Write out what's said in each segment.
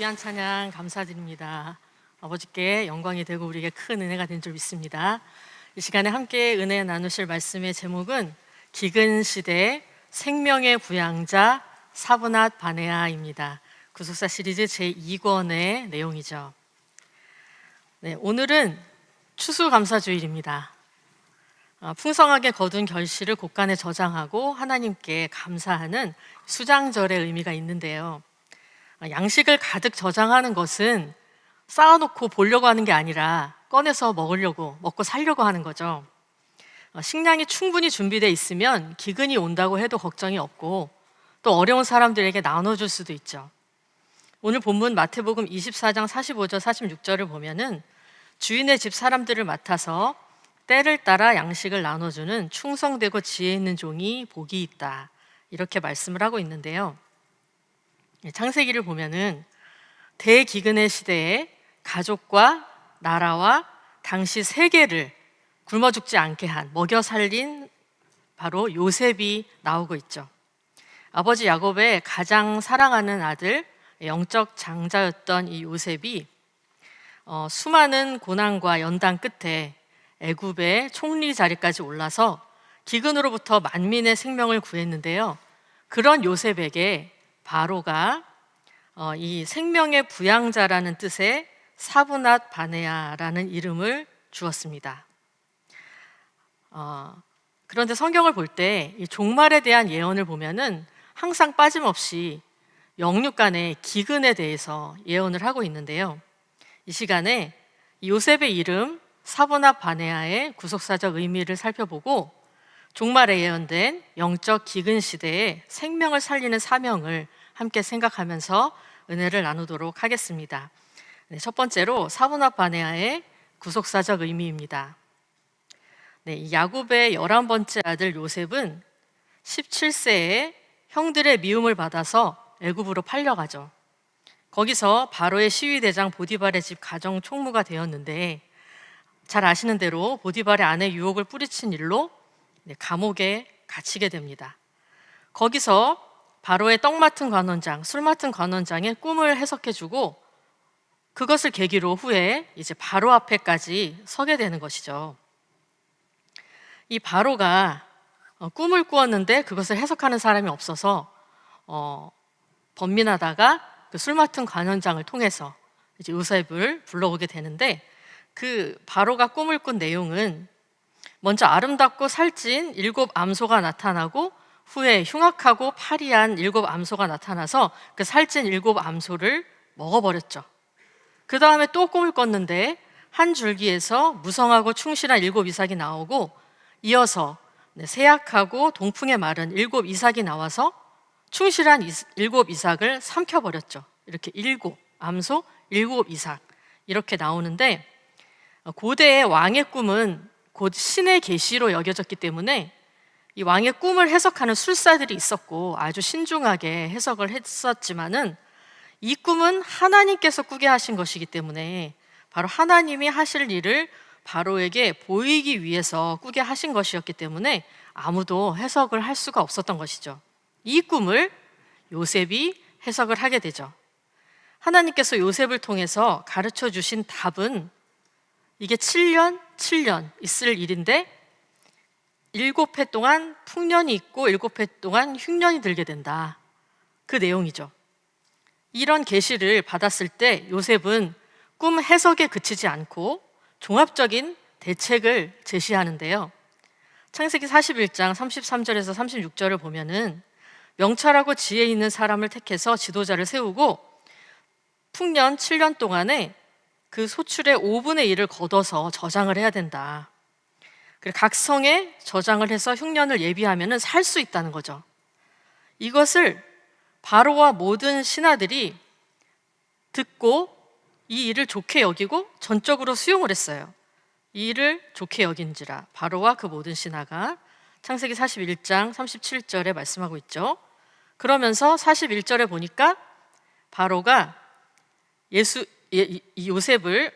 귀한 찬양 감사드립니다. 아버지께 영광이 되고 우리에게 큰 은혜가 된 줄 믿습니다. 이 시간에 함께 은혜 나누실 말씀의 제목은 기근 시대 생명의 부양자 사브낫 바네아입니다. 구속사 시리즈 제2권의 내용이죠. 네, 오늘은 추수감사주일입니다. 풍성하게 거둔 결실을 곳간에 저장하고 하나님께 감사하는 수장절의 의미가 있는데요. 양식을 가득 저장하는 것은 쌓아놓고 보려고 하는 게 아니라 꺼내서 먹고 살려고 하는 거죠. 식량이 충분히 준비되어 있으면 기근이 온다고 해도 걱정이 없고 또 어려운 사람들에게 나눠줄 수도 있죠. 오늘 본문 마태복음 24장 45절 46절을 보면은 주인의 집 사람들을 맡아서 때를 따라 양식을 나눠주는 충성되고 지혜 있는 종이 복이 있다, 이렇게 말씀을 하고 있는데요. 창세기를 보면은 대기근의 시대에 가족과 나라와 당시 세계를 굶어 죽지 않게 한, 먹여 살린 바로 요셉이 나오고 있죠. 아버지 야곱의 가장 사랑하는 아들, 영적 장자였던 이 요셉이 수많은 고난과 연단 끝에 애굽의 총리 자리까지 올라서 기근으로부터 만민의 생명을 구했는데요. 그런 요셉에게 바로가 이 생명의 부양자라는 뜻의 사브낫 바네아라는 이름을 주었습니다. 그런데 성경을 볼 때 이 종말에 대한 예언을 보면은 항상 빠짐없이 영육간의 기근에 대해서 예언을 하고 있는데요. 이 시간에 요셉의 이름 사브낫 바네아의 구속사적 의미를 살펴보고 종말에 예언된 영적 기근 시대에 생명을 살리는 사명을 함께 생각하면서 은혜를 나누도록 하겠습니다. 네, 첫 번째로 사브낫 바네아의 구속사적 의미입니다. 네, 이 야곱의 11번째 아들 요셉은 17세에 형들의 미움을 받아서 애굽으로 팔려가죠. 거기서 바로의 시위대장 보디발의 집 가정 총무가 되었는데, 잘 아시는 대로 보디발의 아내 유혹을 뿌리친 일로 감옥에 갇히게 됩니다. 거기서 바로의 떡 맡은 관원장, 술 맡은 관원장의 꿈을 해석해주고 그것을 계기로 후에 이제 바로 앞에까지 서게 되는 것이죠. 이 바로가 꿈을 꾸었는데 그것을 해석하는 사람이 없어서 번민하다가 그 술 맡은 관원장을 통해서 이제 요셉을 불러오게 되는데, 그 바로가 꿈을 꾼 내용은 먼저 아름답고 살찐 7 암소가 나타나고 후에 흉악하고 파리한 7 암소가 나타나서 그 살찐 7 암소를 먹어버렸죠. 그 다음에 또 꿈을 꿨는데 한 줄기에서 무성하고 충실한 7 이삭이 나오고 이어서 세약하고 동풍에 마른 7 이삭이 나와서 충실한 7 이삭을 삼켜버렸죠. 이렇게 7 암소, 7 이삭 이렇게 나오는데, 고대의 왕의 꿈은 곧 신의 계시로 여겨졌기 때문에 이 왕의 꿈을 해석하는 술사들이 있었고 아주 신중하게 해석을 했었지만은 이 꿈은 하나님께서 꾸게 하신 것이기 때문에 바로 하나님이 하실 일을 바로에게 보이기 위해서 꾸게 하신 것이었기 때문에 아무도 해석을 할 수가 없었던 것이죠. 이 꿈을 요셉이 해석을 하게 되죠. 하나님께서 요셉을 통해서 가르쳐 주신 답은 이게 7년 있을 일인데 7해 동안 풍년이 있고 7해 동안 흉년이 들게 된다, 그 내용이죠. 이런 계시를 받았을 때 요셉은 꿈 해석에 그치지 않고 종합적인 대책을 제시하는데요. 창세기 41장 33절에서 36절을 보면은 명철하고 지혜 있는 사람을 택해서 지도자를 세우고 풍년 7년 동안에 그 소출의 5분의 1을 걷어서 저장을 해야 된다. 그리고 각 성에 저장을 해서 흉년을 예비하면 살 수 있다는 거죠. 이것을 바로와 모든 신하들이 듣고 이 일을 좋게 여기고 전적으로 수용을 했어요. 이 일을 좋게 여긴지라 바로와 그 모든 신하가, 창세기 41장 37절에 말씀하고 있죠. 그러면서 41절에 보니까 바로가 요셉을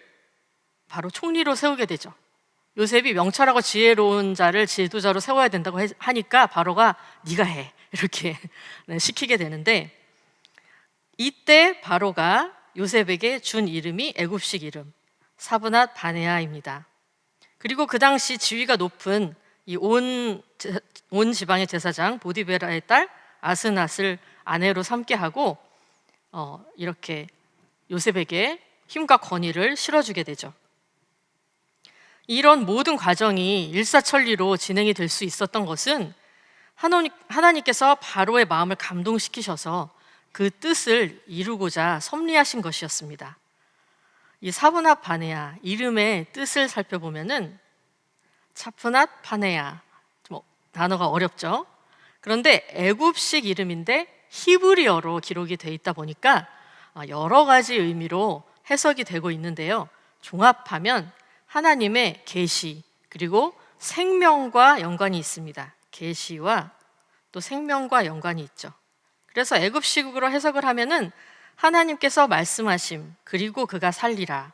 바로 총리로 세우게 되죠. 요셉이 명철하고 지혜로운 자를 지도자로 세워야 된다고 하니까 바로가 네가 해, 이렇게 시키게 되는데, 이때 바로가 요셉에게 준 이름이 애굽식 이름 사브낫 바네아입니다. 그리고 그 당시 지위가 높은 이 온 지방의 제사장 보디베라의 딸 아스낫을 아내로 삼게 하고 이렇게 요셉에게 힘과 권위를 실어주게 되죠. 이런 모든 과정이 일사천리로 진행이 될 수 있었던 것은 하나님께서 바로의 마음을 감동시키셔서 그 뜻을 이루고자 섭리하신 것이었습니다. 이 사브낫 바네아 이름의 뜻을 살펴보면은 차프낫 파네아 단어가 어렵죠. 그런데 애굽식 이름인데 히브리어로 기록이 돼 있다 보니까 여러 가지 의미로 해석이 되고 있는데요. 종합하면 하나님의 계시 그리고 생명과 연관이 있습니다. 계시와 또 생명과 연관이 있죠. 그래서 애굽식으로 해석을 하면은 하나님께서 말씀하심 그리고 그가 살리라,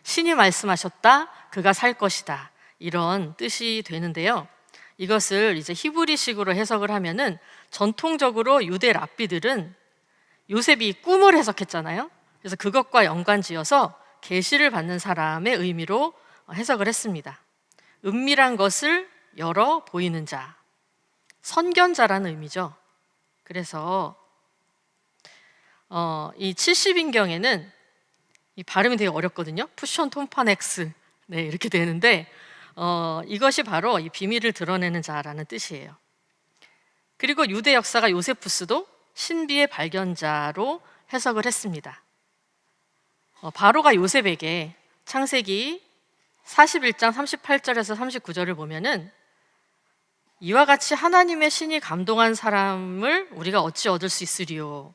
신이 말씀하셨다 그가 살 것이다, 이런 뜻이 되는데요. 이것을 이제 히브리식으로 해석을 하면은 전통적으로 유대 랍비들은 요셉이 꿈을 해석했잖아요. 그래서 그것과 연관지어서 계시를 받는 사람의 의미로 해석을 했습니다. 은밀한 것을 열어 보이는 자, 선견자라는 의미죠. 그래서 이 70인경에는 이 발음이 되게 어렵거든요. 푸션 톰파넥스 이렇게 되는데 이것이 바로 이 비밀을 드러내는 자라는 뜻이에요. 그리고 유대 역사가 요세푸스도 신비의 발견자로 해석을 했습니다. 바로가 요셉에게 창세기 41장 38절에서 39절을 보면은 이와 같이 하나님의 신이 감동한 사람을 우리가 어찌 얻을 수 있으리요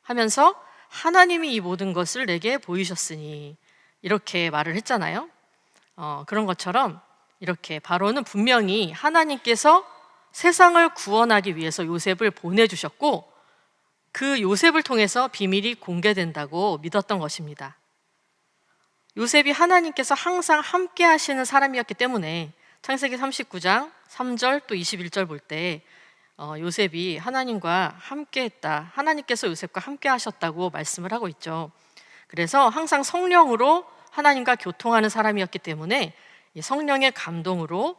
하면서 하나님이 이 모든 것을 내게 보이셨으니 이렇게 말을 했잖아요. 그런 것처럼 이렇게 바로는 분명히 하나님께서 세상을 구원하기 위해서 요셉을 보내주셨고 그 요셉을 통해서 비밀이 공개된다고 믿었던 것입니다. 요셉이 하나님께서 항상 함께 하시는 사람이었기 때문에 창세기 39장 3절 또 21절 볼 때 요셉이 하나님과 함께 했다, 하나님께서 요셉과 함께 하셨다고 말씀을 하고 있죠. 그래서 항상 성령으로 하나님과 교통하는 사람이었기 때문에 이 성령의 감동으로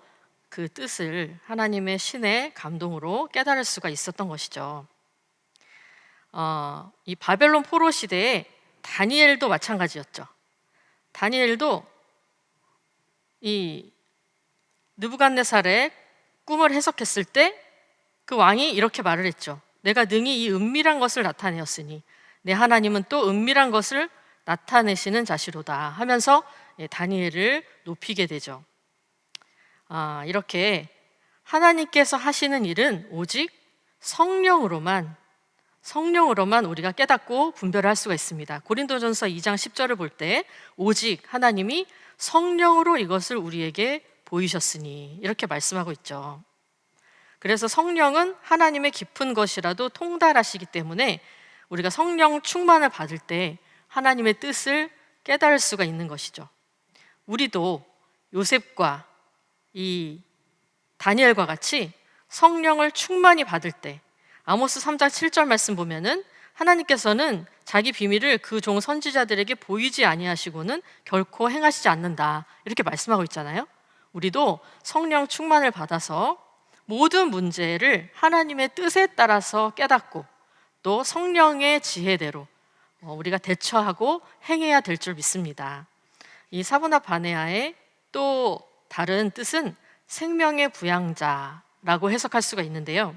그 뜻을 하나님의 신의 감동으로 깨달을 수가 있었던 것이죠. 이 바벨론 포로 시대에 다니엘도 마찬가지였죠. 다니엘도 이 느부갓네살의 꿈을 해석했을 때 그 왕이 이렇게 말을 했죠. 내가 능히 이 은밀한 것을 나타내었으니 내 하나님은 또 은밀한 것을 나타내시는 자시로다 하면서 다니엘을 높이게 되죠. 이렇게 하나님께서 하시는 일은 오직 성령으로만 우리가 깨닫고 분별할 수가 있습니다. 고린도전서 2장 10절을 볼 때 오직 하나님이 성령으로 이것을 우리에게 보이셨으니 이렇게 말씀하고 있죠. 그래서 성령은 하나님의 깊은 것이라도 통달하시기 때문에 우리가 성령 충만을 받을 때 하나님의 뜻을 깨달을 수가 있는 것이죠. 우리도 요셉과 이 다니엘과 같이 성령을 충만히 받을 때 아모스 3장 7절 말씀 보면은 하나님께서는 자기 비밀을 그 종 선지자들에게 보이지 아니하시고는 결코 행하시지 않는다 이렇게 말씀하고 있잖아요. 우리도 성령 충만을 받아서 모든 문제를 하나님의 뜻에 따라서 깨닫고 또 성령의 지혜대로 우리가 대처하고 행해야 될 줄 믿습니다. 이 사브낫 바네아의 또 다른 뜻은 생명의 부양자라고 해석할 수가 있는데요.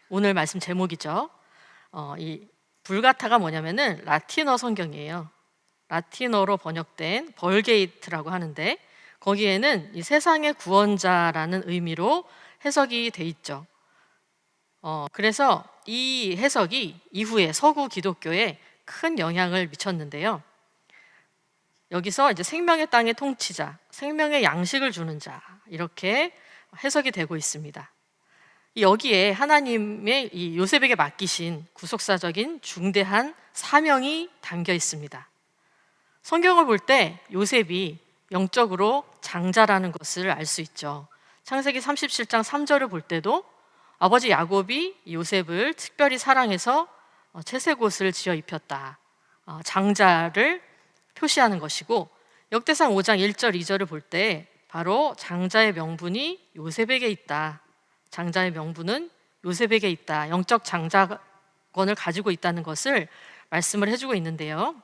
오늘 말씀 제목이죠. 이 불가타가 뭐냐면은 라틴어 성경이에요. 라틴어로 번역된 벌게이트라고 하는데 거기에는 이 세상의 구원자라는 의미로 해석이 돼 있죠. 그래서 이 해석이 이후에 서구 기독교에 큰 영향을 미쳤는데요. 여기서 이제 생명의 땅의 통치자, 생명의 양식을 주는 자 이렇게 해석이 되고 있습니다. 여기에 하나님의 이 요셉에게 맡기신 구속사적인 중대한 사명이 담겨 있습니다. 성경을 볼 때 요셉이 영적으로 장자라는 것을 알 수 있죠. 창세기 37장 3절을 볼 때도 아버지 야곱이 요셉을 특별히 사랑해서 채색 옷을 지어 입혔다 장자를 표시하는 것이고, 역대상 5장 1절 2절을 볼 때 바로 장자의 명분이 요셉에게 있다, 장자의 명분은 요셉에게 있다, 영적 장자권을 가지고 있다는 것을 말씀을 해주고 있는데요.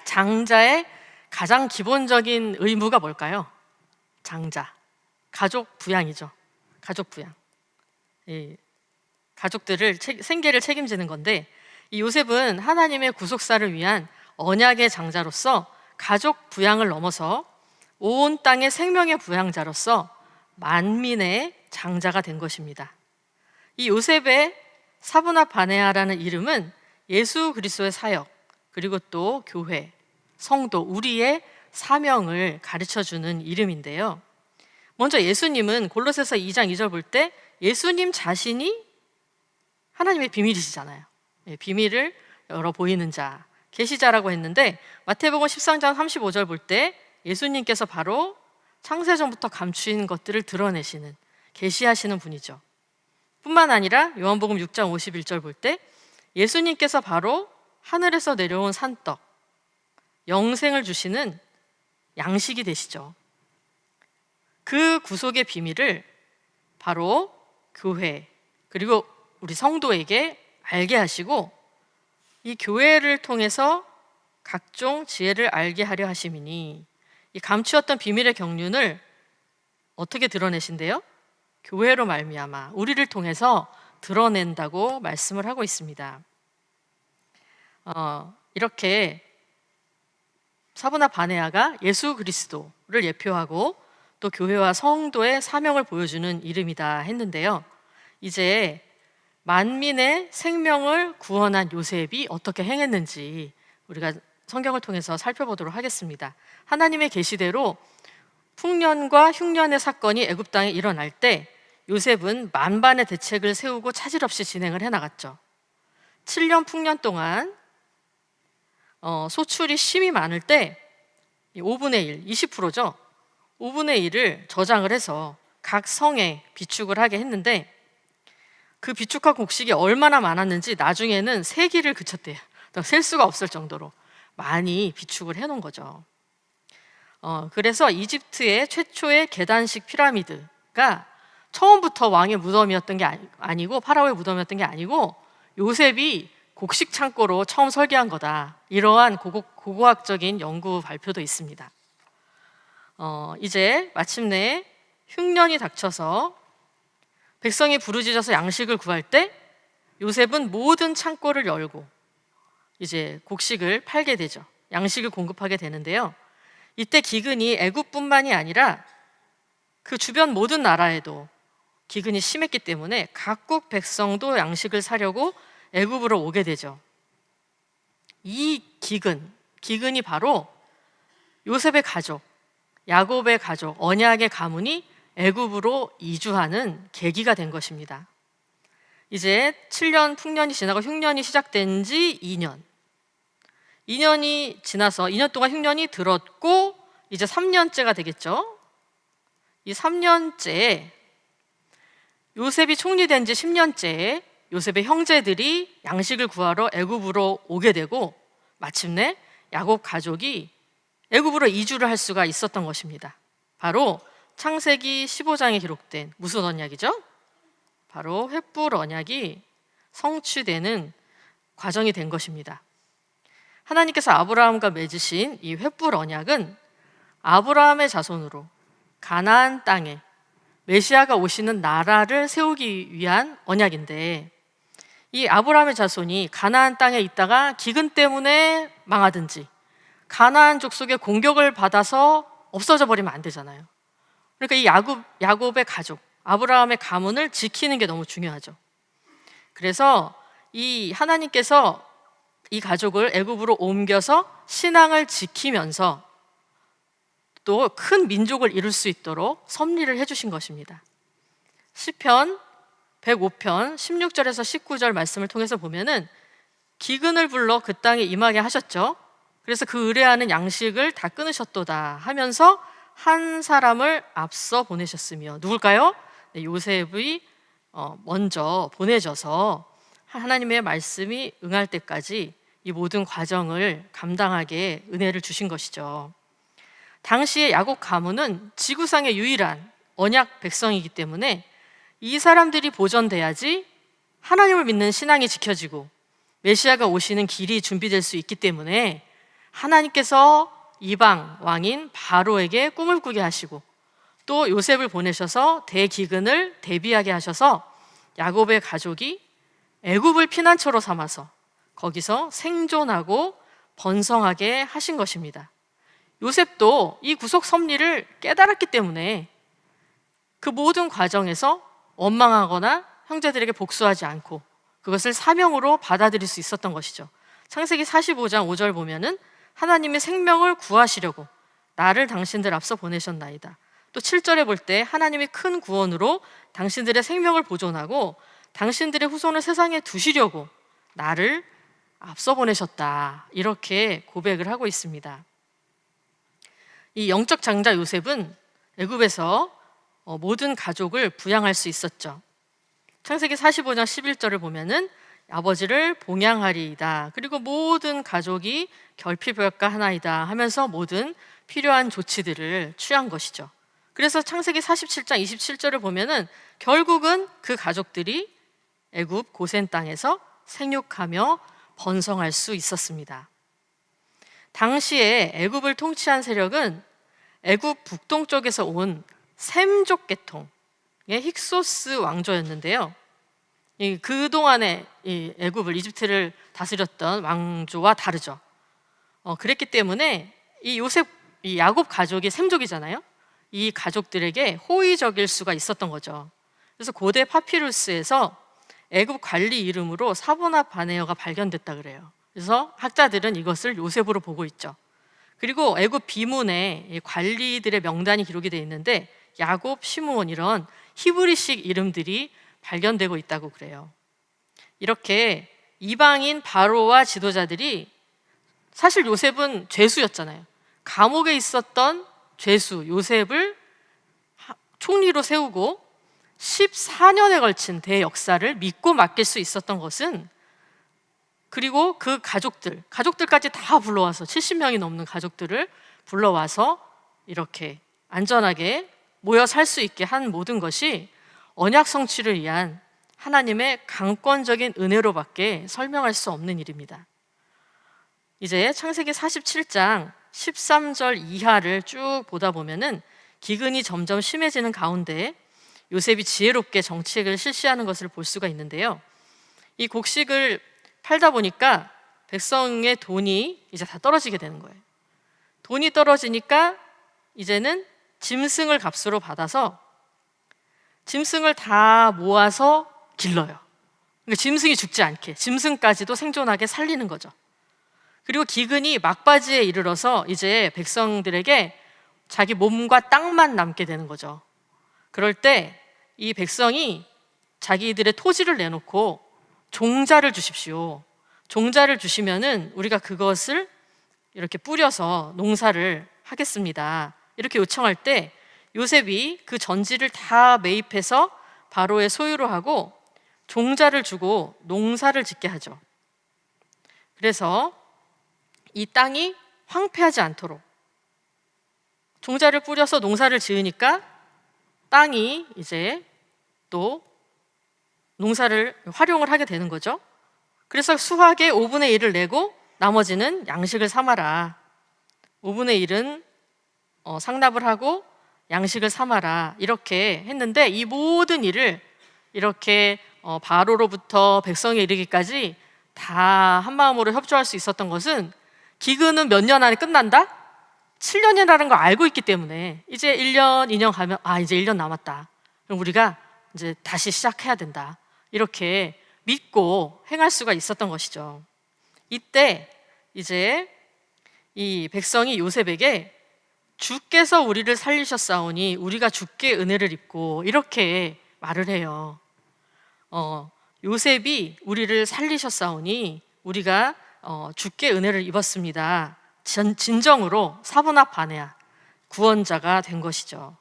장자의 가장 기본적인 의무가 뭘까요? 장자, 가족 부양이죠. 가족 부양. 가족들을 생계를 책임지는 건데, 이 요셉은 하나님의 구속사를 위한 언약의 장자로서 가족 부양을 넘어서 온 땅의 생명의 부양자로서 만민의 장자가 된 것입니다. 이 요셉의 사브나 바네아라는 이름은 예수 그리스도의 사역, 그리고 또 교회, 성도, 우리의 사명을 가르쳐주는 이름인데요. 먼저 예수님은 골로새서 2장 2절 볼 때 예수님 자신이 하나님의 비밀이시잖아요. 비밀을 열어 보이는 자, 계시자라고 했는데, 마태복음 13장 35절 볼 때 예수님께서 바로 창세전부터 감추인 것들을 드러내시는, 계시하시는 분이죠. 뿐만 아니라 요한복음 6장 51절 볼 때 예수님께서 바로 하늘에서 내려온 산떡, 영생을 주시는 양식이 되시죠. 그 구속의 비밀을 바로 교회, 그리고 우리 성도에게 알게 하시고, 이 교회를 통해서 각종 지혜를 알게 하려 하심이니, 이 감추었던 비밀의 경륜을 어떻게 드러내신대요? 교회로 말미암아 우리를 통해서 드러낸다고 말씀을 하고 있습니다. 이렇게 사브나 바네아가 예수 그리스도를 예표하고 또 교회와 성도의 사명을 보여주는 이름이다 했는데요. 이제 만민의 생명을 구원한 요셉이 어떻게 행했는지 우리가 성경을 통해서 살펴보도록 하겠습니다. 하나님의 계시대로 풍년과 흉년의 사건이 애굽 땅에 일어날 때 요셉은 만반의 대책을 세우고 차질 없이 진행을 해나갔죠. 7년 풍년 동안 소출이 심히 많을 때 5분의 1, 20%죠. 5분의 1을 저장을 해서 각 성에 비축을 하게 했는데, 그 비축한 곡식이 얼마나 많았는지 나중에는 세기를 그쳤대요. 셀 수가 없을 정도로 많이 비축을 해놓은 거죠. 그래서 이집트의 최초의 계단식 피라미드가 처음부터 왕의 무덤이었던 게 아니고, 파라오의 무덤이었던 게 아니고, 요셉이 곡식 창고로 처음 설계한 거다, 이러한 고고학적인 연구 발표도 있습니다. 이제 마침내 흉년이 닥쳐서 백성이 부르짖어서 양식을 구할 때 요셉은 모든 창고를 열고 이제 곡식을 팔게 되죠. 양식을 공급하게 되는데요. 이때 기근이 애굽뿐만이 아니라 그 주변 모든 나라에도 기근이 심했기 때문에 각국 백성도 양식을 사려고 애굽으로 오게 되죠. 이 기근이 바로 요셉의 가족, 야곱의 가족, 언약의 가문이 애굽으로 이주하는 계기가 된 것입니다. 이제 7년 풍년이 지나고 흉년이 시작된 지 2년이 지나서 2년 동안 흉년이 들었고 이제 3년째가 되겠죠. 이 3년째에 요셉이 총리된 지 10년째에 요셉의 형제들이 양식을 구하러 애굽으로 오게 되고, 마침내 야곱 가족이 애굽으로 이주를 할 수가 있었던 것입니다. 바로 창세기 15장에 기록된 무슨 언약이죠? 바로 횃불 언약이 성취되는 과정이 된 것입니다. 하나님께서 아브라함과 맺으신 이 횃불 언약은 아브라함의 자손으로 가나안 땅에 메시아가 오시는 나라를 세우기 위한 언약인데, 이 아브라함의 자손이 가나안 땅에 있다가 기근 때문에 망하든지 가나안 족속의 공격을 받아서 없어져 버리면 안 되잖아요. 그러니까 이 야곱의 가족, 아브라함의 가문을 지키는 게 너무 중요하죠. 그래서 이 하나님께서 이 가족을 애굽으로 옮겨서 신앙을 지키면서 또 큰 민족을 이룰 수 있도록 섭리를 해주신 것입니다. 시편 105편 16절에서 19절 말씀을 통해서 보면은 기근을 불러 그 땅에 임하게 하셨죠. 그래서 그 의뢰하는 양식을 다 끊으셨도다 하면서 한 사람을 앞서 보내셨으며, 누굴까요? 네, 요셉이 먼저 보내져서 하나님의 말씀이 응할 때까지 이 모든 과정을 감당하게 은혜를 주신 것이죠. 당시에 야곱 가문은 지구상의 유일한 언약 백성이기 때문에 이 사람들이 보존돼야지 하나님을 믿는 신앙이 지켜지고 메시아가 오시는 길이 준비될 수 있기 때문에 하나님께서 이방 왕인 바로에게 꿈을 꾸게 하시고 또 요셉을 보내셔서 대기근을 대비하게 하셔서 야곱의 가족이 애굽을 피난처로 삼아서 거기서 생존하고 번성하게 하신 것입니다. 요셉도 이 구속 섭리를 깨달았기 때문에 그 모든 과정에서 원망하거나 형제들에게 복수하지 않고 그것을 사명으로 받아들일 수 있었던 것이죠. 창세기 45장 5절 보면은 하나님의 생명을 구하시려고 나를 당신들 앞서 보내셨나이다. 또 7절에 볼 때 하나님이 큰 구원으로 당신들의 생명을 보존하고 당신들의 후손을 세상에 두시려고 나를 앞서 보내셨다. 이렇게 고백을 하고 있습니다. 이 영적 장자 요셉은 애굽에서 모든 가족을 부양할 수 있었죠. 창세기 45장 11절을 보면은 아버지를 봉양하리이다. 그리고 모든 가족이 결핍할까 하나이다 하면서 모든 필요한 조치들을 취한 것이죠. 그래서 창세기 47장 27절을 보면은 결국은 그 가족들이 애굽 고센 땅에서 생육하며 번성할 수 있었습니다. 당시에 애굽을 통치한 세력은 애굽 북동쪽에서 온 셈족 계통의 힉소스 왕조였는데요. 그동안에 애굽을 이집트를 다스렸던 왕조와 다르죠. 그랬기 때문에 이 야곱 가족이 셈족이잖아요. 이 가족들에게 호의적일 수가 있었던 거죠. 그래서 고대 파피루스에서 애굽 관리 이름으로 사보나 바네어가 발견됐다 그래요. 그래서 학자들은 이것을 요셉으로 보고 있죠. 그리고 애굽 비문에 관리들의 명단이 기록이 되어 있는데 야곱, 시므온 이런 히브리식 이름들이 발견되고 있다고 그래요. 이렇게 이방인 바로와 지도자들이 사실 요셉은 죄수였잖아요. 감옥에 있었던 죄수 요셉을 총리로 세우고 14년에 걸친 대역사를 믿고 맡길 수 있었던 것은 그리고 그 가족들까지 다 불러와서 70명이 넘는 가족들을 불러와서 이렇게 안전하게 모여 살 수 있게 한 모든 것이 언약 성취를 위한 하나님의 강권적인 은혜로밖에 설명할 수 없는 일입니다. 이제 창세기 47장 13절 이하를 쭉 보다 보면은 기근이 점점 심해지는 가운데 요셉이 지혜롭게 정책을 실시하는 것을 볼 수가 있는데요. 이 곡식을 팔다 보니까 백성의 돈이 이제 다 떨어지게 되는 거예요. 돈이 떨어지니까 이제는 짐승을 값으로 받아서 짐승을 다 모아서 길러요. 그러니까 짐승이 죽지 않게 짐승까지도 생존하게 살리는 거죠. 그리고 기근이 막바지에 이르러서 이제 백성들에게 자기 몸과 땅만 남게 되는 거죠. 그럴 때 이 백성이 자기들의 토지를 내놓고 종자를 주십시오. 종자를 주시면은 우리가 그것을 이렇게 뿌려서 농사를 하겠습니다. 이렇게 요청할 때 요셉이 그 전지를 다 매입해서 바로의 소유로 하고 종자를 주고 농사를 짓게 하죠. 그래서 이 땅이 황폐하지 않도록 종자를 뿌려서 농사를 지으니까 땅이 이제 또 농사를 활용을 하게 되는 거죠. 그래서 수확의 5분의 1을 내고 나머지는 양식을 삼아라. 5분의 1은 상납을 하고 양식을 삼아라. 이렇게 했는데 이 모든 일을 이렇게 바로로부터 백성에 이르기까지 다 한마음으로 협조할 수 있었던 것은 기근은 몇 년 안에 끝난다? 7년이라는 걸 알고 있기 때문에 이제 1년, 2년 가면 이제 1년 남았다. 그럼 우리가 이제 다시 시작해야 된다. 이렇게 믿고 행할 수가 있었던 것이죠. 이때 이제 이 백성이 요셉에게 주께서 우리를 살리셨사오니 우리가 주께 은혜를 입고 이렇게 말을 해요. 요셉이 우리를 살리셨사오니 우리가 주께 은혜를 입었습니다. 진정으로 사보나 바네아 구원자가 된 것이죠.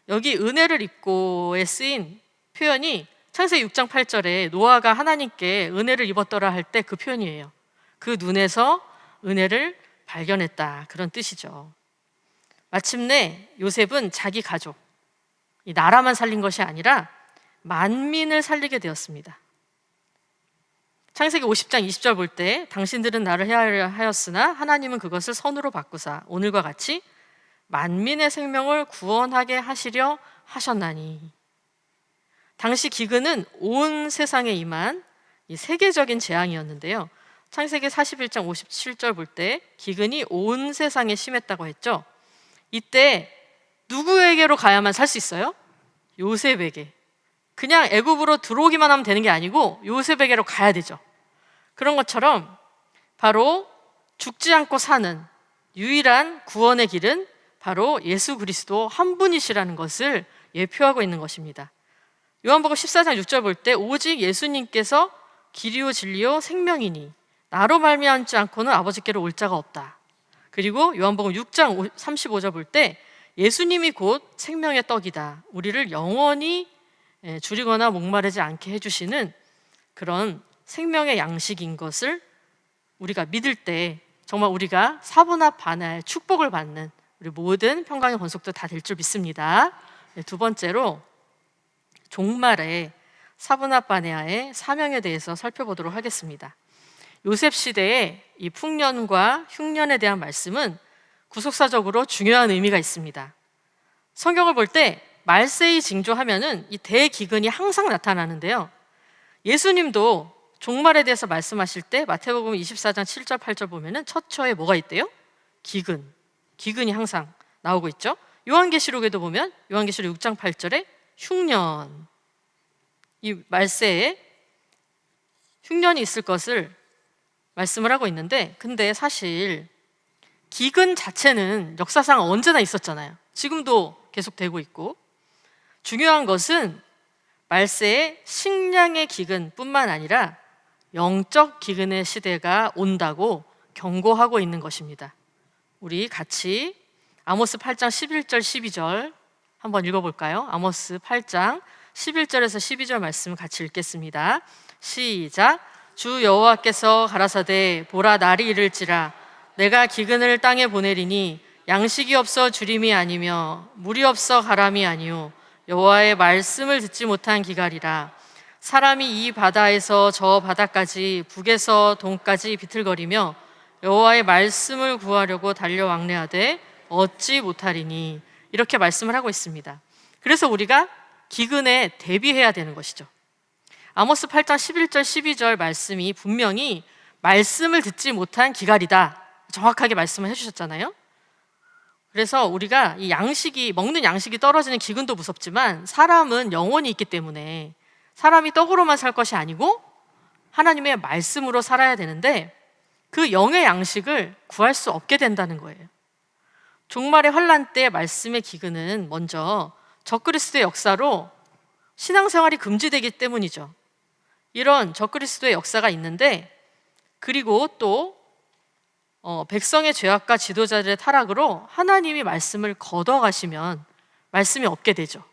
여기 은혜를 입고에 쓰인 표현이 창세기 6장 8절에 노아가 하나님께 은혜를 입었더라 할 때 그 표현이에요. 그 눈에서 은혜를 발견했다. 그런 뜻이죠. 마침내 요셉은 자기 가족, 이 나라만 살린 것이 아니라 만민을 살리게 되었습니다. 창세기 50장 20절 볼 때 당신들은 나를 해하려 하였으나 하나님은 그것을 선으로 바꾸사 오늘과 같이 만민의 생명을 구원하게 하시려 하셨나니. 당시 기근은 온 세상에 임한 이 세계적인 재앙이었는데요. 창세기 41장 57절 볼 때 기근이 온 세상에 심했다고 했죠. 이때 누구에게로 가야만 살 수 있어요? 요셉에게. 그냥 애굽으로 들어오기만 하면 되는 게 아니고 요셉에게로 가야 되죠. 그런 것처럼 바로 죽지 않고 사는 유일한 구원의 길은 바로 예수 그리스도 한 분이시라는 것을 예표하고 있는 것입니다. 요한복음 14장 6절 볼 때 오직 예수님께서 길이요 진리요 생명이니 나로 말미암지 않고는 아버지께로 올 자가 없다. 그리고 요한복음 6장 35절 볼 때 예수님이 곧 생명의 떡이다. 우리를 영원히 줄이거나 목마르지 않게 해주시는 그런 생명의 양식인 것을 우리가 믿을 때 정말 우리가 사분합 반야의 축복을 받는 우리 모든 평강의 권속도 다 될 줄 믿습니다. 두 번째로 종말의 사분합 반야의 사명에 대해서 살펴보도록 하겠습니다. 요셉 시대의 이 풍년과 흉년에 대한 말씀은 구속사적으로 중요한 의미가 있습니다. 성경을 볼 때 말세의 징조하면은 이 대기근이 항상 나타나는데요. 예수님도 종말에 대해서 말씀하실 때 마태복음 24장 7절 8절 보면은 첫 처에 뭐가 있대요? 기근이 항상 나오고 있죠. 요한계시록에도 보면 요한계시록 6장 8절에 흉년, 이 말세에 흉년이 있을 것을 말씀을 하고 있는데, 근데 사실 기근 자체는 역사상 언제나 있었잖아요. 지금도 계속되고 있고, 중요한 것은 말세에 식량의 기근뿐만 아니라 영적 기근의 시대가 온다고 경고하고 있는 것입니다. 우리 같이 아모스 8장 11절 12절 한번 읽어볼까요? 아모스 8장 11절에서 12절 말씀 같이 읽겠습니다. 시작. 주 여호와께서 가라사대 보라 날이 이를지라 내가 기근을 땅에 보내리니 양식이 없어 주림이 아니며 물이 없어 가람이 아니요 여호와의 말씀을 듣지 못한 기갈이라. 사람이 이 바다에서 저 바다까지 북에서 동까지 비틀거리며 여호와의 말씀을 구하려고 달려 왕래하되 얻지 못하리니. 이렇게 말씀을 하고 있습니다. 그래서 우리가 기근에 대비해야 되는 것이죠. 아모스 8장 11절 12절 말씀이 분명히 말씀을 듣지 못한 기갈이다, 정확하게 말씀을 해주셨잖아요. 그래서 우리가 이 먹는 양식이 떨어지는 기근도 무섭지만 사람은 영혼이 있기 때문에 사람이 떡으로만 살 것이 아니고 하나님의 말씀으로 살아야 되는데 그 영의 양식을 구할 수 없게 된다는 거예요. 종말의 환란 때 말씀의 기근은 먼저 적그리스도의 역사로 신앙생활이 금지되기 때문이죠. 이런 적그리스도의 역사가 있는데, 그리고 또 백성의 죄악과 지도자들의 타락으로 하나님이 말씀을 걷어가시면 말씀이 없게 되죠.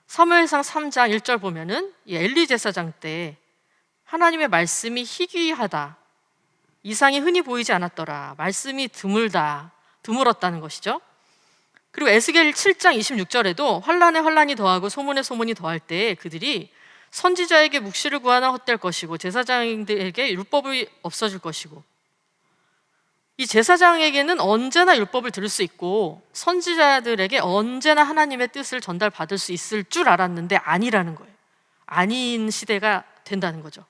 사무엘상 3장 1절 보면은 이 엘리 제사장 때 하나님의 말씀이 희귀하다, 이상이 흔히 보이지 않았더라, 말씀이 드물었다는 것이죠. 그리고 에스겔 7장 26절에도 환란에 환란이 더하고 소문에 소문이 더할 때 그들이 선지자에게 묵시를 구하나 헛될 것이고 제사장들에게 율법이 없어질 것이고, 이 제사장에게는 언제나 율법을 들을 수 있고 선지자들에게 언제나 하나님의 뜻을 전달받을 수 있을 줄 알았는데 아니라는 거예요. 아닌 시대가 된다는 거죠.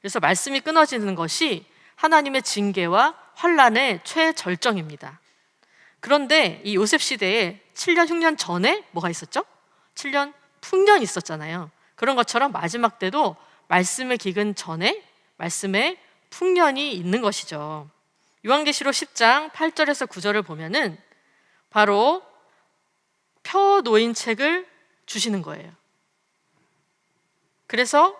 그래서 말씀이 끊어지는 것이 하나님의 징계와 환란의 최절정입니다. 그런데 이 요셉 시대에 7년 흉년 전에 뭐가 있었죠? 7년 풍년이 있었잖아요. 그런 것처럼 마지막 때도 말씀의 기근 전에 말씀의 풍년이 있는 것이죠. 요한계시록 10장 8절에서 9절을 보면은 바로 펴 놓인 책을 주시는 거예요. 그래서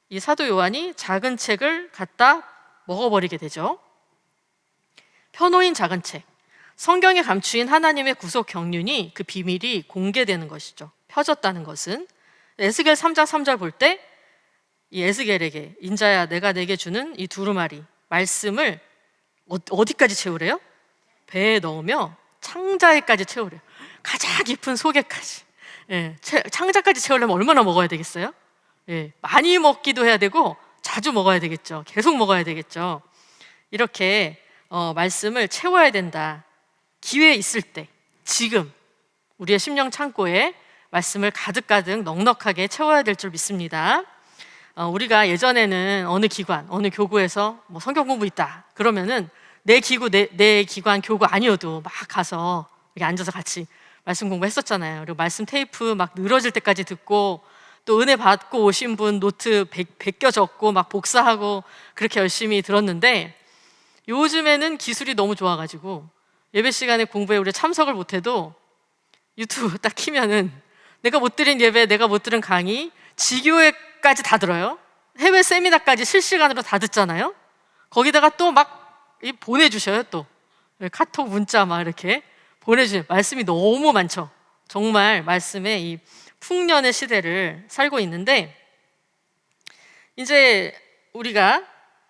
이 사도 요한이 작은 책을 갖다 먹어버리게 되죠. 펴놓인 작은 책, 성경에 감추인 하나님의 구속 경륜이, 그 비밀이 공개되는 것이죠. 펴졌다는 것은 에스겔 3장 3절 볼 때 이 에스겔에게 인자야 내가 내게 주는 이 두루마리, 말씀을 어디까지 채우래요? 배에 넣으며 창자에까지 채우래요. 가장 깊은 속에까지. 예, 창자까지 채우려면 얼마나 먹어야 되겠어요? 예, 많이 먹기도 해야 되고 자주 먹어야 되겠죠. 계속 먹어야 되겠죠. 이렇게 말씀을 채워야 된다. 기회 있을 때, 지금 우리의 심령 창고에 말씀을 가득가득 넉넉하게 채워야 될 줄 믿습니다. 우리가 예전에는 어느 기관, 어느 교구에서 뭐 성경 공부 있다 그러면은 내 기관 교구 아니어도 막 가서 이렇게 앉아서 같이 말씀 공부했었잖아요. 그리고 말씀 테이프 막 늘어질 때까지 듣고, 또 은혜 받고 오신 분 노트 베껴 적고 막 복사하고 그렇게 열심히 들었는데, 요즘에는 기술이 너무 좋아가지고 예배 시간에 공부에 우리 참석을 못해도 유튜브 딱 키면은 내가 못 드린 예배, 내가 못 들은 강의, 지교회까지 다 들어요. 해외 세미나까지 실시간으로 다 듣잖아요. 거기다가 또 막 보내주셔요. 또 카톡 문자 막 이렇게 보내주세요. 말씀이 너무 많죠. 정말 말씀의 이 풍년의 시대를 살고 있는데, 이제 우리가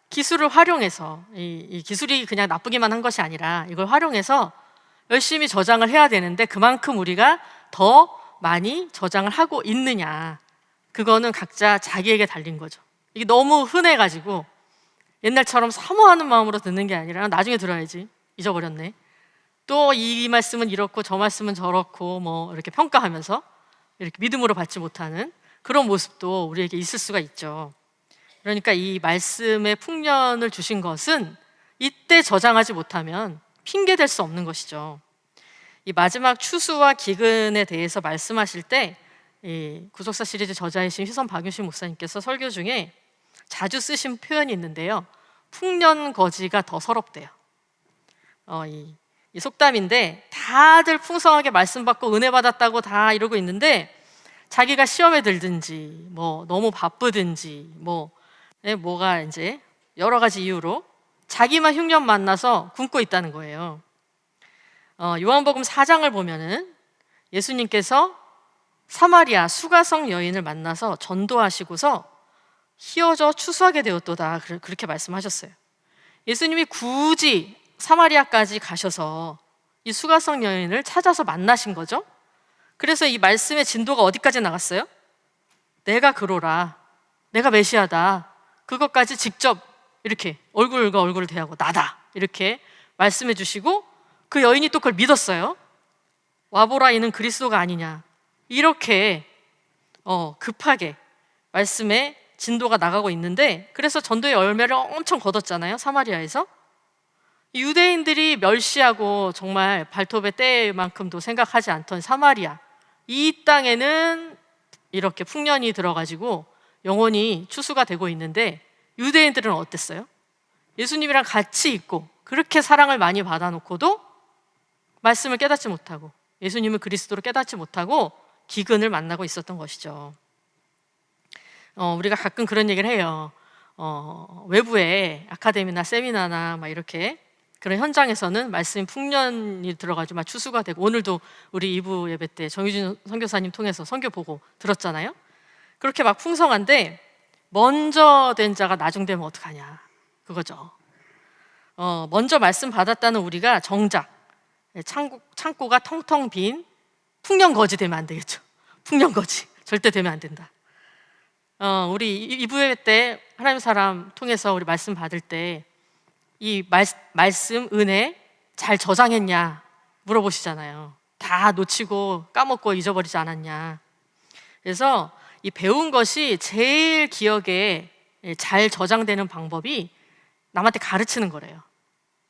기술을 활용해서, 이 기술이 그냥 나쁘기만 한 것이 아니라 이걸 활용해서 열심히 저장을 해야 되는데, 그만큼 우리가 더 많이 저장을 하고 있느냐, 그거는 각자 자기에게 달린 거죠. 이게 너무 흔해가지고 옛날처럼 사모하는 마음으로 듣는 게 아니라 나중에 들어야지, 잊어버렸네, 또 이 말씀은 이렇고 저 말씀은 저렇고 뭐 이렇게 평가하면서 이렇게 믿음으로 받지 못하는 그런 모습도 우리에게 있을 수가 있죠. 그러니까 이 말씀의 풍년을 주신 것은 이때 저장하지 못하면 핑계 댈 수 없는 것이죠. 이 마지막 추수와 기근에 대해서 말씀하실 때, 이 구속사 시리즈 저자이신 휘선 박윤신 목사님께서 설교 중에 자주 쓰신 표현이 있는데요, 풍년거지가 더 서럽대요. 이 속담인데, 다들 풍성하게 말씀 받고 은혜 받았다고 다 이러고 있는데 자기가 시험에 들든지 뭐 너무 바쁘든지 뭐가 이제 여러 가지 이유로 자기만 흉년 만나서 굶고 있다는 거예요. 요한복음 4장을 보면은 예수님께서 사마리아 수가성 여인을 만나서 전도하시고서 희어져 추수하게 되었도다, 그렇게 말씀하셨어요. 예수님이 굳이 사마리아까지 가셔서 이 수가성 여인을 찾아서 만나신 거죠. 그래서 이 말씀의 진도가 어디까지 나갔어요? 내가 그로라, 내가 메시아다, 그것까지 직접 이렇게 얼굴과 얼굴을 대하고 나다 이렇게 말씀해 주시고, 그 여인이 또 그걸 믿었어요. 와보라, 이는 그리스도가 아니냐, 이렇게 급하게 말씀의 진도가 나가고 있는데, 그래서 전도의 열매를 엄청 거뒀잖아요, 사마리아에서. 유대인들이 멸시하고 정말 발톱의 때만큼도 생각하지 않던 사마리아, 이 땅에는 이렇게 풍년이 들어가지고 영원히 추수가 되고 있는데, 유대인들은 어땠어요? 예수님이랑 같이 있고 그렇게 사랑을 많이 받아놓고도 말씀을 깨닫지 못하고 예수님을 그리스도로 깨닫지 못하고 기근을 만나고 있었던 것이죠. 우리가 가끔 그런 얘기를 해요. 외부에 아카데미나 세미나나 막 이렇게 그런 현장에서는 말씀 풍년이 들어가지고 막 추수가 되고, 오늘도 우리 2부 예배 때 정유진 선교사님 통해서 선교 보고 들었잖아요. 그렇게 막 풍성한데 먼저 된 자가 나중 되면 어떡하냐, 그거죠. 먼저 말씀 받았다는 우리가 정작 창고가 텅텅 빈 풍년거지 되면 안 되겠죠. 풍년거지 절대 되면 안 된다. 우리 2부 예배 때 하나님 사람 통해서 우리 말씀 받을 때 이 말씀 은혜 잘 저장했냐 물어보시잖아요. 다 놓치고 까먹고 잊어버리지 않았냐. 그래서 이 배운 것이 제일 기억에 잘 저장되는 방법이 남한테 가르치는 거래요.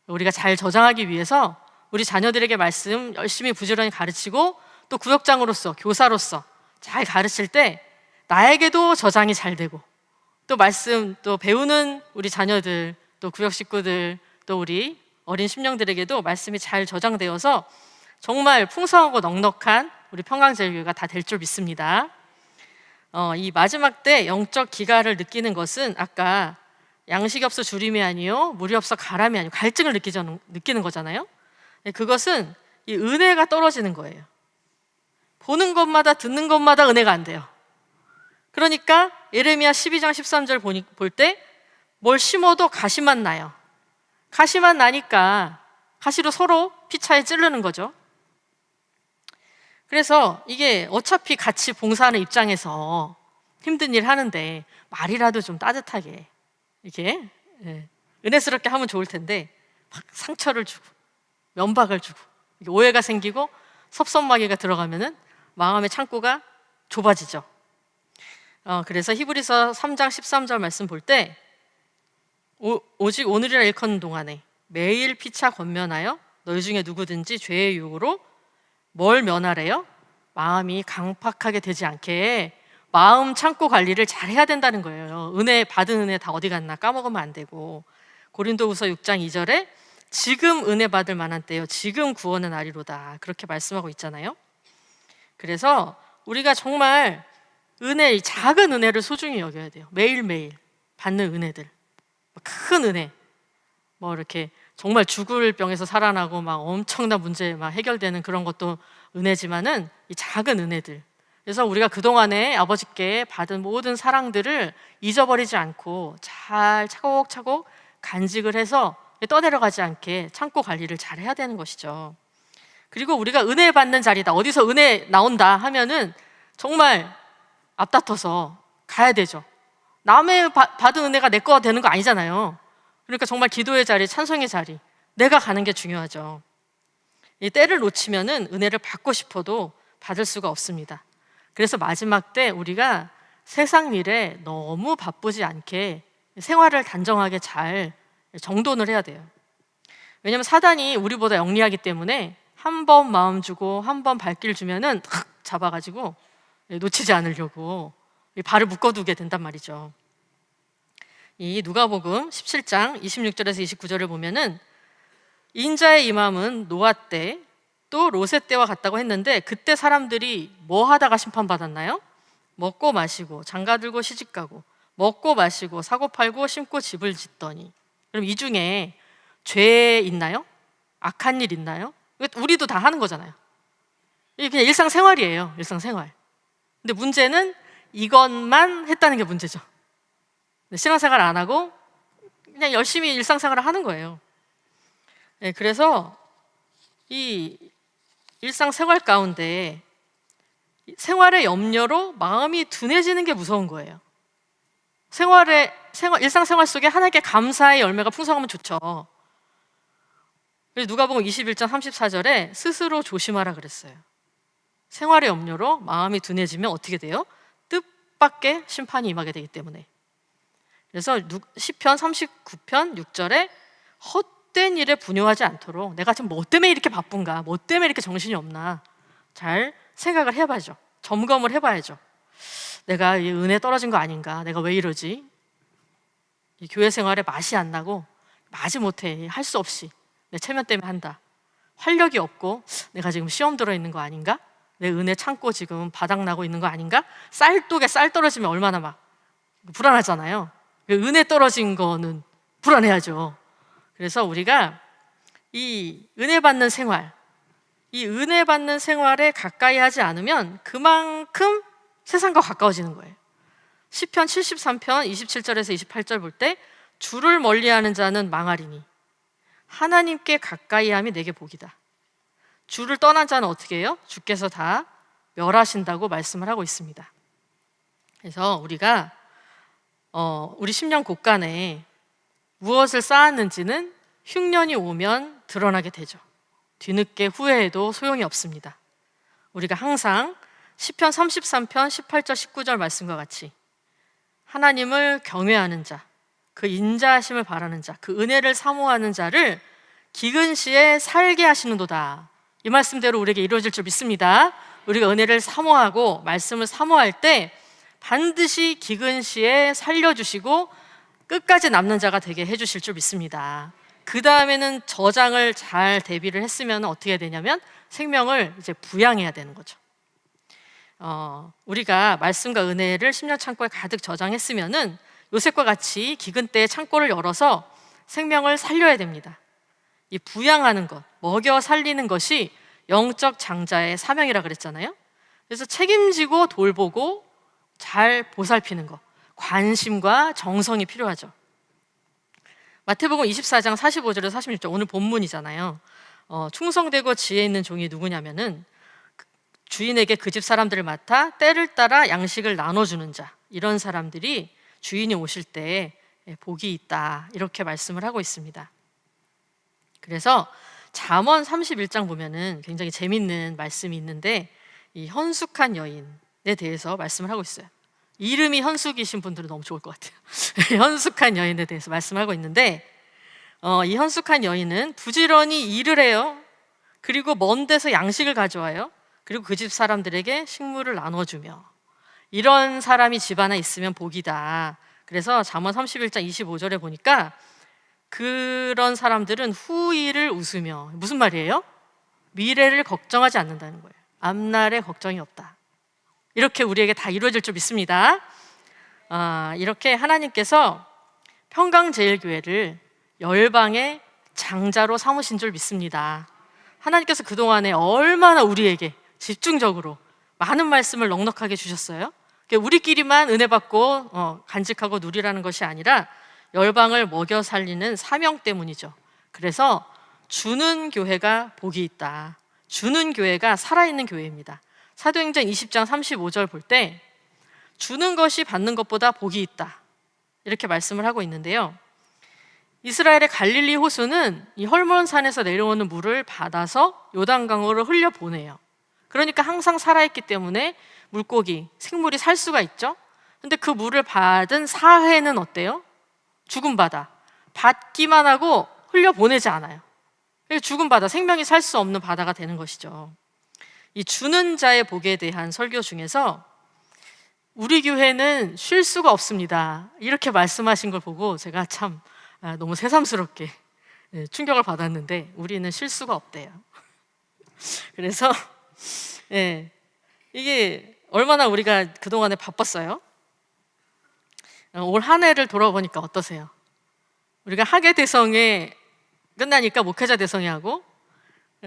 우리가 잘 저장하기 위해서 우리 자녀들에게 말씀 열심히 부지런히 가르치고, 또 구역장으로서, 교사로서 잘 가르칠 때 나에게도 저장이 잘 되고, 또 말씀 또 배우는 우리 자녀들, 또 구역 식구들, 또 우리 어린 심령들에게도 말씀이 잘 저장되어서 정말 풍성하고 넉넉한 우리 평강제일교회가 다 될 줄 믿습니다. 이 마지막 때 영적 기갈을 느끼는 것은 아까 양식이 없어 주림이 아니요 물이 없어 가람이 아니요 갈증을 느끼는 거잖아요. 그것은 이 은혜가 떨어지는 거예요. 보는 것마다 듣는 것마다 은혜가 안 돼요. 그러니까 예레미야 12장 13절 볼 때 뭘 심어도 가시만 나요. 가시만 나니까 가시로 서로 피차에 찌르는 거죠. 그래서 이게 어차피 같이 봉사하는 입장에서 힘든 일 하는데 말이라도 좀 따뜻하게 이렇게 은혜스럽게 하면 좋을 텐데 막 상처를 주고 면박을 주고 오해가 생기고 섭섭마귀가 들어가면은 마음의 창고가 좁아지죠. 그래서 히브리서 3장 13절 말씀 볼 때 오직 오늘이라 일컫는 동안에 매일 피차 권면하여 너희 중에 누구든지 죄의 유혹으로 뭘 면하래요? 마음이 강팍하게 되지 않게 마음 창고 관리를 잘 해야 된다는 거예요. 받은 은혜 다 어디 갔나 까먹으면 안 되고, 고린도후서 6장 2절에 지금 은혜 받을 만한 때요 지금 구원은 아리로다 그렇게 말씀하고 있잖아요. 그래서 우리가 정말 작은 은혜를 소중히 여겨야 돼요. 매일매일 받는 은혜들, 큰 은혜, 이렇게 정말 죽을 병에서 살아나고 막 엄청난 문제 막 해결되는 그런 것도 은혜지만은 이 작은 은혜들, 그래서 우리가 그동안에 아버지께 받은 모든 사랑들을 잊어버리지 않고 잘 차곡차곡 간직을 해서 떠내려가지 않게 창고 관리를 잘 해야 되는 것이죠. 그리고 우리가 은혜 받는 자리다, 어디서 은혜 나온다 하면은 정말 앞다퉈서 가야 되죠. 남의 받은 은혜가 내 거가 되는 거 아니잖아요. 그러니까 정말 기도의 자리, 찬송의 자리, 내가 가는 게 중요하죠. 이 때를 놓치면은 은혜를 받고 싶어도 받을 수가 없습니다. 그래서 마지막 때 우리가 세상 일에 너무 바쁘지 않게 생활을 단정하게 잘 정돈을 해야 돼요. 왜냐하면 사단이 우리보다 영리하기 때문에 한 번 마음 주고 한 번 발길 주면은 탁 잡아가지고 놓치지 않으려고 발을 묶어두게 된단 말이죠. 이 누가복음 17장 26절에서 29절을 보면은 인자의 임함은 노아 때 또 롯의 때와 같다고 했는데, 그때 사람들이 뭐 하다가 심판받았나요? 먹고 마시고 장가들고 시집가고 먹고 마시고 사고 팔고 심고 집을 짓더니. 그럼 이 중에 죄 있나요? 악한 일 있나요? 우리도 다 하는 거잖아요. 이게 그냥 일상생활이에요. 일상생활. 근데 문제는 이것만 했다는 게 문제죠. 신앙생활 안 하고 그냥 열심히 일상생활을 하는 거예요. 그래서 이 일상생활 가운데 생활의 염려로 마음이 둔해지는 게 무서운 거예요. 일상생활 속에 하나님께 감사의 열매가 풍성하면 좋죠. 누가복음 21장 34절에 스스로 조심하라 그랬어요. 생활의 염려로 마음이 둔해지면 어떻게 돼요? 뜻밖의 심판이 임하게 되기 때문에. 그래서 시편 39편 6절에 헛된 일에 분요하지 않도록, 내가 지금 뭐 때문에 이렇게 바쁜가, 뭐 때문에 이렇게 정신이 없나 잘 생각을 해봐야죠. 점검을 해봐야죠. 내가 이 은혜 떨어진 거 아닌가, 내가 왜 이러지, 이 교회 생활에 맛이 안 나고 마지못해 할 수 없이 내 체면 때문에 한다, 활력이 없고 내가 지금 시험 들어있는 거 아닌가, 내 은혜 창고 지금 바닥나고 있는 거 아닌가. 쌀독에 쌀 떨어지면 얼마나 막 불안하잖아요. 은혜 떨어진 거는 불안해야죠. 그래서 우리가 이 은혜 받는 생활, 이 은혜 받는 생활에 가까이 하지 않으면 그만큼 세상과 가까워지는 거예요. 시편 73편 27절에서 28절 볼 때 주를 멀리하는 자는 망하리니 하나님께 가까이 함이 내게 복이다. 주를 떠난 자는 어떻게 해요? 주께서 다 멸하신다고 말씀을 하고 있습니다. 그래서 우리가 우리 10년 곳간에 무엇을 쌓았는지는 흉년이 오면 드러나게 되죠. 뒤늦게 후회해도 소용이 없습니다. 우리가 항상 시편 33편 18절 19절 말씀과 같이 하나님을 경외하는 자, 그 인자하심을 바라는 자, 그 은혜를 사모하는 자를 기근 시에 살게 하시는도다, 이 말씀대로 우리에게 이루어질 줄 믿습니다. 우리가 은혜를 사모하고 말씀을 사모할 때 반드시 기근 시에 살려주시고 끝까지 남는 자가 되게 해주실 줄 믿습니다. 그 다음에는 저장을 잘 대비를 했으면 어떻게 되냐면 생명을 이제 부양해야 되는 거죠. 우리가 말씀과 은혜를 심령 창고에 가득 저장했으면은 요셉과 같이 기근 때에 창고를 열어서 생명을 살려야 됩니다. 이 부양하는 것, 먹여 살리는 것이 영적 장자의 사명이라 그랬잖아요. 그래서 책임지고 돌보고 잘 보살피는 것, 관심과 정성이 필요하죠. 마태복음 24장 45절에서 46절, 오늘 본문이잖아요. 충성되고 지혜 있는 종이 누구냐면은 주인에게 그 집 사람들을 맡아 때를 따라 양식을 나눠주는 자, 이런 사람들이 주인이 오실 때 복이 있다, 이렇게 말씀을 하고 있습니다. 그래서 잠언 31장 보면은 굉장히 재밌는 말씀이 있는데, 이 현숙한 여인에 대해서 말씀을 하고 있어요. 이름이 현숙이신 분들은 너무 좋을 것 같아요. 현숙한 여인에 대해서 말씀하고 있는데, 이 현숙한 여인은 부지런히 일을 해요. 그리고 먼 데서 양식을 가져와요. 그리고 그 집 사람들에게 식물을 나눠주며, 이런 사람이 집 안에 있으면 복이다. 그래서 잠언 31장 25절에 보니까 그런 사람들은 후일을 웃으며, 무슨 말이에요? 미래를 걱정하지 않는다는 거예요. 앞날에 걱정이 없다. 이렇게 우리에게 다 이루어질 줄 믿습니다. 이렇게 하나님께서 평강제일교회를 열방의 장자로 삼으신 줄 믿습니다. 하나님께서 그동안에 얼마나 우리에게 집중적으로 많은 말씀을 넉넉하게 주셨어요. 우리끼리만 은혜 받고 간직하고 누리라는 것이 아니라 열방을 먹여 살리는 사명 때문이죠. 그래서 주는 교회가 복이 있다. 주는 교회가 살아있는 교회입니다. 사도행전 20장 35절 볼 때 주는 것이 받는 것보다 복이 있다, 이렇게 말씀을 하고 있는데요. 이스라엘의 갈릴리 호수는 이 헐몬 산에서 내려오는 물을 받아서 요단강으로 흘려보내요. 그러니까 항상 살아있기 때문에 물고기, 생물이 살 수가 있죠. 근데 그 물을 받은 사회는 어때요? 죽은 바다. 받기만 하고 흘려보내지 않아요. 죽은 바다, 생명이 살 수 없는 바다가 되는 것이죠. 이 주는 자의 복에 대한 설교 중에서 우리 교회는 쉴 수가 없습니다, 이렇게 말씀하신 걸 보고 제가 참 너무 새삼스럽게 충격을 받았는데, 우리는 쉴 수가 없대요. 그래서 이게 얼마나 우리가 그동안에 바빴어요. 올 한 해를 돌아보니까 어떠세요? 우리가 학예 대성회 끝나니까 목회자 대성회 하고,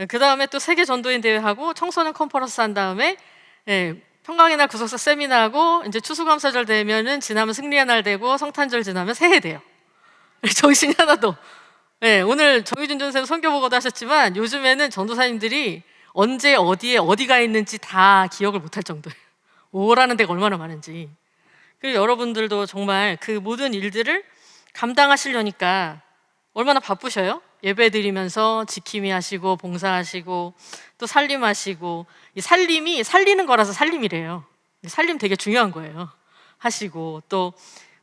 그 다음에 또 세계 전도인 대회 하고, 청소년 컨퍼런스 한 다음에 평강의 날 구속사 세미나 하고, 이제 추수감사절 되면은 지나면 승리의 날 되고, 성탄절 지나면 새해 돼요. 정신이 하나도. 오늘 정유준 전사님 선교 보고도 하셨지만 요즘에는 전도사님들이 언제 어디에 어디가 있는지 다 기억을 못할 정도예요. 오라는 데가 얼마나 많은지. 그리고 여러분들도 정말 그 모든 일들을 감당하시려니까 얼마나 바쁘셔요? 예배 드리면서 지킴이 하시고 봉사하시고 또 살림하시고, 이 살림이 살리는 거라서 살림이래요. 살림 되게 중요한 거예요. 하시고, 또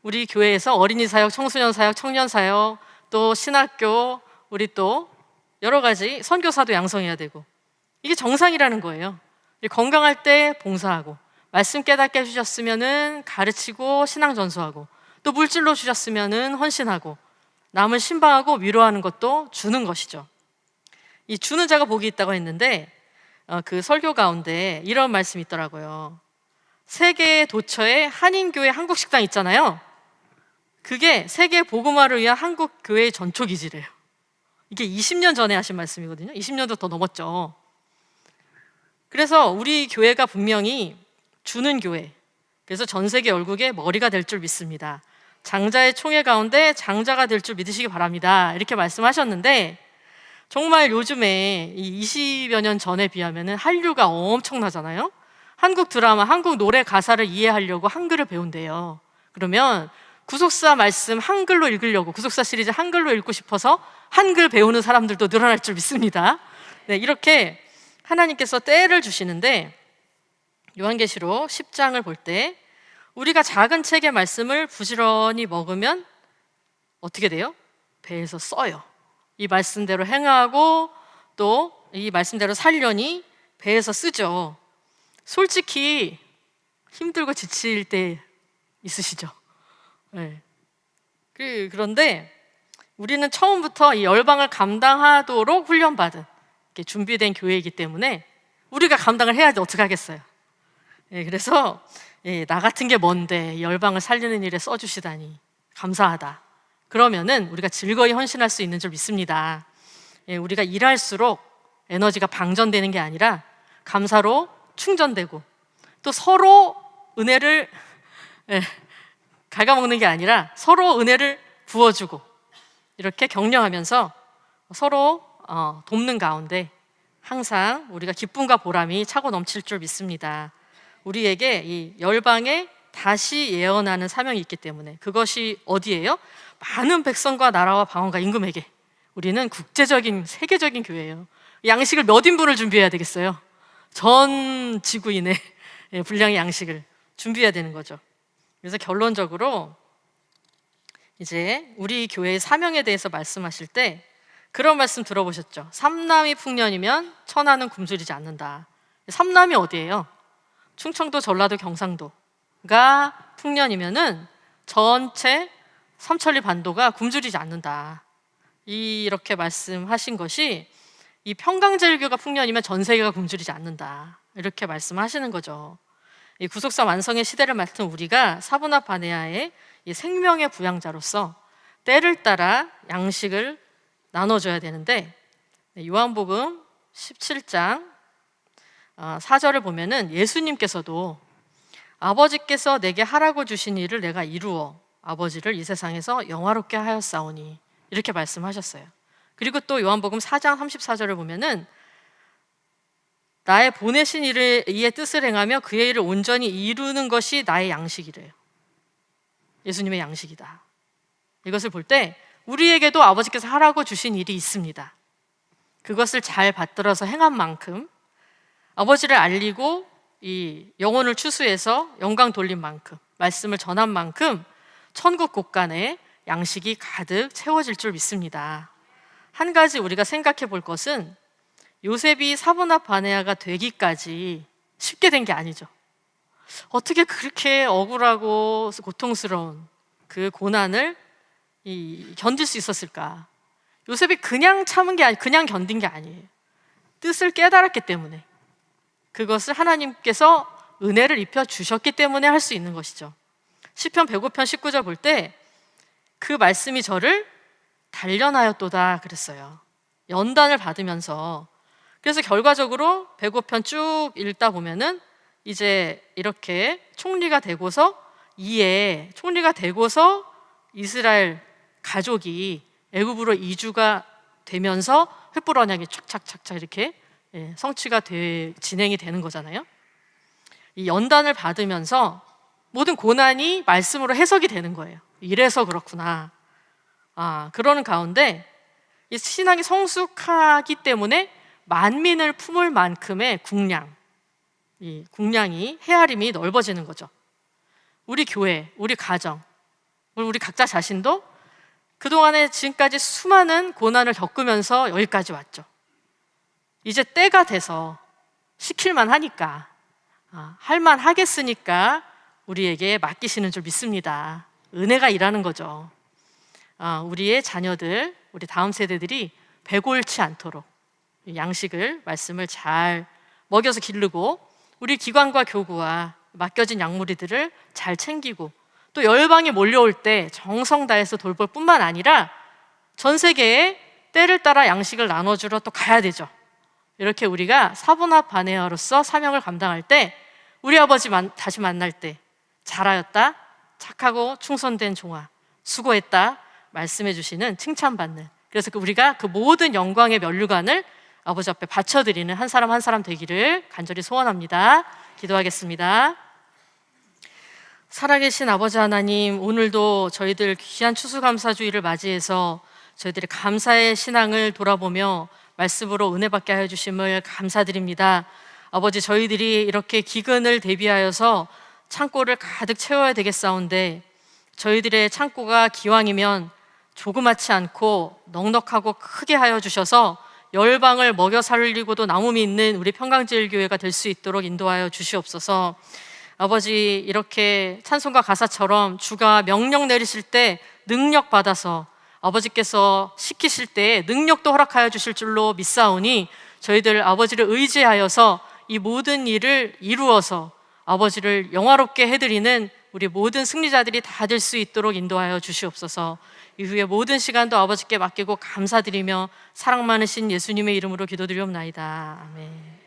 우리 교회에서 어린이 사역, 청소년 사역, 청년 사역, 또 신학교, 우리 또 여러 가지 선교사도 양성해야 되고, 이게 정상이라는 거예요. 건강할 때 봉사하고, 말씀 깨닫게 해주셨으면은 가르치고 신앙 전수하고, 또 물질로 주셨으면은 헌신하고, 남을 신방하고 위로하는 것도 주는 것이죠. 이 주는 자가 복이 있다고 했는데, 그 설교 가운데 이런 말씀이 있더라고요. 세계 도처에 한인교회 한국식당 있잖아요. 그게 세계 복음화를 위한 한국교회의 전초기지래요. 이게 20년 전에 하신 말씀이거든요. 20년도 더 넘었죠. 그래서 우리 교회가 분명히 주는 교회, 그래서 전 세계 열국의 머리가 될 줄 믿습니다. 장자의 총회 가운데 장자가 될 줄 믿으시기 바랍니다, 이렇게 말씀하셨는데, 정말 요즘에 이 20여 년 전에 비하면 한류가 엄청나잖아요. 한국 드라마, 한국 노래 가사를 이해하려고 한글을 배운대요. 그러면 구속사 말씀 한글로 읽으려고, 구속사 시리즈 한글로 읽고 싶어서 한글 배우는 사람들도 늘어날 줄 믿습니다. 이렇게 하나님께서 때를 주시는데, 요한계시록 10장을 볼 때 우리가 작은 책의 말씀을 부지런히 먹으면 어떻게 돼요? 배에서 써요. 이 말씀대로 행하고 또 이 말씀대로 살려니 배에서 쓰죠. 솔직히 힘들고 지칠 때 있으시죠? 그런데 우리는 처음부터 이 열방을 감당하도록 훈련받은, 이렇게 준비된 교회이기 때문에 우리가 감당을 해야지 어떻게 하겠어요. 그래서 나 같은 게 뭔데 열방을 살리는 일에 써주시다니 감사하다. 그러면은 우리가 즐거이 헌신할 수 있는 줄 믿습니다. 우리가 일할수록 에너지가 방전되는 게 아니라 감사로 충전되고, 또 서로 은혜를 갉아먹는 게 아니라 서로 은혜를 부어주고, 이렇게 격려하면서 서로 돕는 가운데 항상 우리가 기쁨과 보람이 차고 넘칠 줄 믿습니다. 우리에게 이 열방에 다시 예언하는 사명이 있기 때문에, 그것이 어디예요? 많은 백성과 나라와 방언과 임금에게. 우리는 국제적인 세계적인 교회예요. 양식을 몇 인분을 준비해야 되겠어요? 전 지구인의 분량의 양식을 준비해야 되는 거죠. 그래서 결론적으로 이제 우리 교회의 사명에 대해서 말씀하실 때 그런 말씀 들어보셨죠? 삼남이 풍년이면 천하는 굶주리지 않는다. 삼남이 어디예요? 충청도, 전라도, 경상도가 풍년이면은 전체 삼천리 반도가 굶주리지 않는다. 이렇게 말씀하신 것이, 이 평강제일교가 풍년이면 전 세계가 굶주리지 않는다. 이렇게 말씀하시는 거죠. 이 구속사 완성의 시대를 맡은 우리가 사브나 바네아의 이 생명의 부양자로서 때를 따라 양식을 나눠줘야 되는데, 요한복음 17장 4절을 보면은 예수님께서도 아버지께서 내게 하라고 주신 일을 내가 이루어 아버지를 이 세상에서 영화롭게 하였사오니, 이렇게 말씀하셨어요. 그리고 또 요한복음 4장 34절을 보면은 나의 보내신 이의 뜻을 행하며 그의 일을 온전히 이루는 것이 나의 양식이래요. 예수님의 양식이다. 이것을 볼 때 우리에게도 아버지께서 하라고 주신 일이 있습니다. 그것을 잘 받들어서 행한 만큼, 아버지를 알리고 이 영혼을 추수해서 영광 돌린 만큼, 말씀을 전한 만큼 천국 곳간에 양식이 가득 채워질 줄 믿습니다. 한 가지 우리가 생각해 볼 것은, 요셉이 사브나 바네아가 되기까지 쉽게 된 게 아니죠. 어떻게 그렇게 억울하고 고통스러운 그 고난을 견딜 수 있었을까? 요셉이 그냥 참은 게 아니, 그냥 견딘 게 아니에요. 뜻을 깨달았기 때문에, 그것을 하나님께서 은혜를 입혀 주셨기 때문에 할 수 있는 것이죠. 시편 105편 19절 볼 때 그 말씀이 저를 단련하였도다 그랬어요. 연단을 받으면서. 그래서 결과적으로 105편 쭉 읽다 보면은 이제 이렇게 총리가 되고서 이스라엘 가족이 애굽으로 이주가 되면서 횃불 언약이 착착착착 이렇게 성취가 진행이 되는 거잖아요. 이 연단을 받으면서 모든 고난이 말씀으로 해석이 되는 거예요. 이래서 그렇구나. 그러는 가운데 이 신앙이 성숙하기 때문에 만민을 품을 만큼의 이 국량이, 헤아림이 넓어지는 거죠. 우리 교회, 우리 가정, 우리 각자 자신도 그동안에 지금까지 수많은 고난을 겪으면서 여기까지 왔죠. 이제 때가 돼서 시킬만 하니까, 할만 하겠으니까 우리에게 맡기시는 줄 믿습니다. 은혜가 일하는 거죠. 우리의 자녀들, 우리 다음 세대들이 배골치 않도록 양식을, 말씀을 잘 먹여서 기르고, 우리 기관과 교구와 맡겨진 양무리들을 잘 챙기고, 또 열방이 몰려올 때 정성 다해서 돌볼 뿐만 아니라 전 세계에 때를 따라 양식을 나눠주러 또 가야 되죠. 이렇게 우리가 사브나 바네아로서 사명을 감당할 때, 우리 아버지 다시 만날 때 잘하였다, 착하고 충성된 종아, 수고했다 말씀해 주시는, 칭찬받는, 그래서 우리가 그 모든 영광의 면류관을 아버지 앞에 바쳐드리는 한 사람 한 사람 되기를 간절히 소원합니다. 기도하겠습니다. 살아계신 아버지 하나님, 오늘도 저희들 귀한 추수감사주의를 맞이해서 저희들의 감사의 신앙을 돌아보며 말씀으로 은혜 받게 하여 주심을 감사드립니다. 아버지, 저희들이 이렇게 기근을 대비하여서 창고를 가득 채워야 되겠사온데, 저희들의 창고가 기왕이면 조그맣지 않고 넉넉하고 크게 하여 주셔서 열방을 먹여 살리고도 남음이 있는 우리 평강제일교회가 될 수 있도록 인도하여 주시옵소서. 아버지, 이렇게 찬송가 가사처럼 주가 명령 내리실 때 능력 받아서 아버지께서 시키실 때 능력도 허락하여 주실 줄로 믿사오니, 저희들 아버지를 의지하여서 이 모든 일을 이루어서 아버지를 영화롭게 해드리는 우리 모든 승리자들이 다 될 수 있도록 인도하여 주시옵소서. 이후에 모든 시간도 아버지께 맡기고 감사드리며 사랑 많으신 예수님의 이름으로 기도드리옵나이다. 아멘.